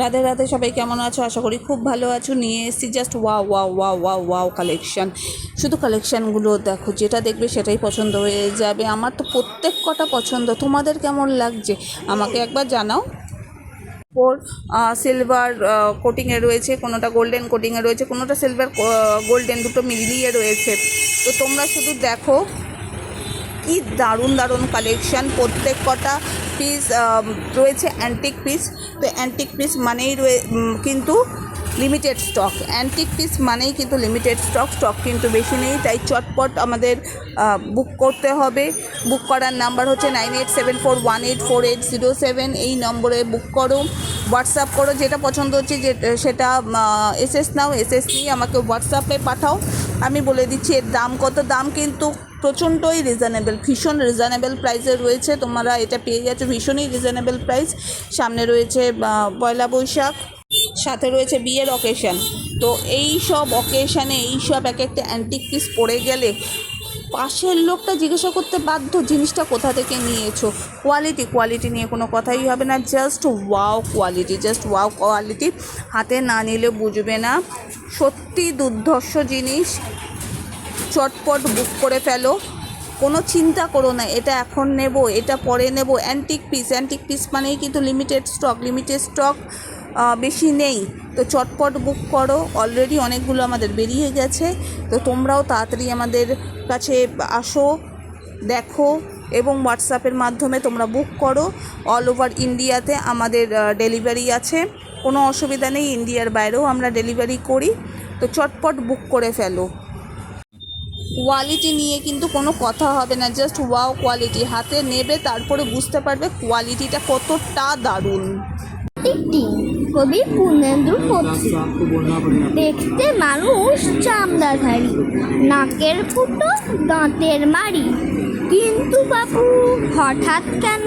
রাধে রাধে, সবাই কেমন আছো? আশা করি খুব ভালো আছো। নিয়ে এসেছি just wow wow wow wow wow collection. শুধু কালেকশানগুলো দেখো, যেটা দেখবে সেটাই পছন্দ হয়ে যাবে। আমার তো প্রত্যেক কটা পছন্দ। তোমাদের কেমন লাগছে আমাকে একবার জানাও। ওর সিলভার কোটিংয়ে রয়েছে, কোনোটা গোল্ডেন কোটিংয়ে রয়েছে, কোনোটা সিলভার গোল্ডেন, দুটো মিলিয়ে রয়েছে। তো তোমরা শুধু দেখো কি দারুণ দারুণ কালেকশান। প্রত্যেক কটা পিস রয়েছে অ্যান্টিক পিস। তো অ্যান্টিক পিস মানেই কিন্তু লিমিটেড স্টক। অ্যান্টিক পিস মানেই কিন্তু লিমিটেড স্টক কিন্তু বেশি নেই। তাই চটপট আমাদের বুক করতে হবে। বুক করার নাম্বার হচ্ছে 9874184807। এই নম্বরে বুক করো, হোয়াটসঅ্যাপ করো। যেটা পছন্দ হচ্ছে সেটা এসএস নাও, এসএস নিয়ে আমাকে হোয়াটসঅ্যাপে পাঠাও। আমি বলে দিচ্ছি এর দাম কত। দাম কিন্তু প্রচণ্ডই রিজনেবল, ভীষণ রিজনেবল প্রাইসে রয়েছে। তোমরা এটা পেয়ে যাচ্ছ ভীষণই রিজনেবল প্রাইস। সামনে রয়েছে পয়লা বৈশাখ, সাথে রয়েছে বিয়ের অকেশান। তো এই সব অকেশানে এই সব এক একটা অ্যান্টিক পিস পড়ে গেলে পাশের লোকটা জিজ্ঞাসা করতে বাধ্য জিনিসটা কোথা থেকে নিয়েছো। কোয়ালিটি নিয়ে কোনো কথাই হবে না। Just wow quality, just wow quality. হাতে না নিলে বুঝবে না। সত্যি দুর্ধর্ষ জিনিস। চটপট বুক করে ফেলো, কোনো চিন্তা করো না এটা এখন নেব এটা পরে নেব। অ্যান্টিক পিস মানেই কিন্তু লিমিটেড স্টক বেশি নেই। তো চটপট বুক করো। অলরেডি অনেকগুলো আমাদের বেরিয়ে গেছে। তো তোমরাও তাড়াতাড়ি আমাদের কাছে আসো, দেখো এবং হোয়াটসঅ্যাপের মাধ্যমে তোমরা বুক করো। অল ওভার ইন্ডিয়াতে আমাদের ডেলিভারি আছে, কোনো অসুবিধা নেই। ইন্ডিয়ার বাইরেও আমরা ডেলিভারি করি। তো চটপট বুক করে ফেলো। কোয়ালিটি নিয়ে কিন্তু কোনো কথা হবে না। Just wow quality. হাতে নেবে তারপরে বুঝতে পারবে কোয়ালিটিটা কতটা দারুণ। কবি পূর্ণেন্দু পড়ছি। দেখতে মানুষ চামড়াধারী, নাকের ফুটো দাঁতের মারি, কিন্তু বাবু হঠাৎ কেন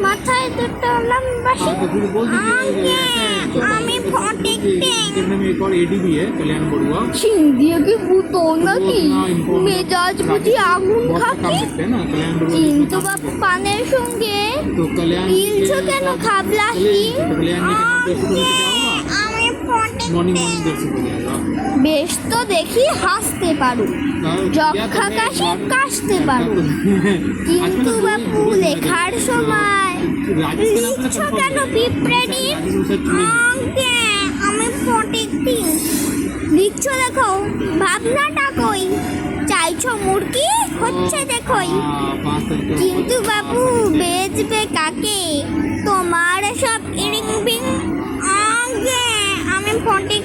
মাথায় দুটো লম্বাসি? আমি ফটিক সিন্ধিয়ে কি ভূতো নাকি? মেজাজ বুঝি আগুন খাকি? কিন্তু বাবু পানের সঙ্গে গিলছো কেন খাবলাহি? আমি বেশ তো দেখি হাসতে পারো, যক্ষা কাশি কাশতে পারো, কিন্তু বাবু লেখার সময় লিখছো কেন পিঁপড়েডির? আমি ফটিক লিখছো দেখো, ভাবনাটা কই? চাইছো মুরগি হচ্ছে দেখোই, কিন্তু বাবু বেচবে কাকে? তোমার সব ইরিং বিং। আমি ফটিক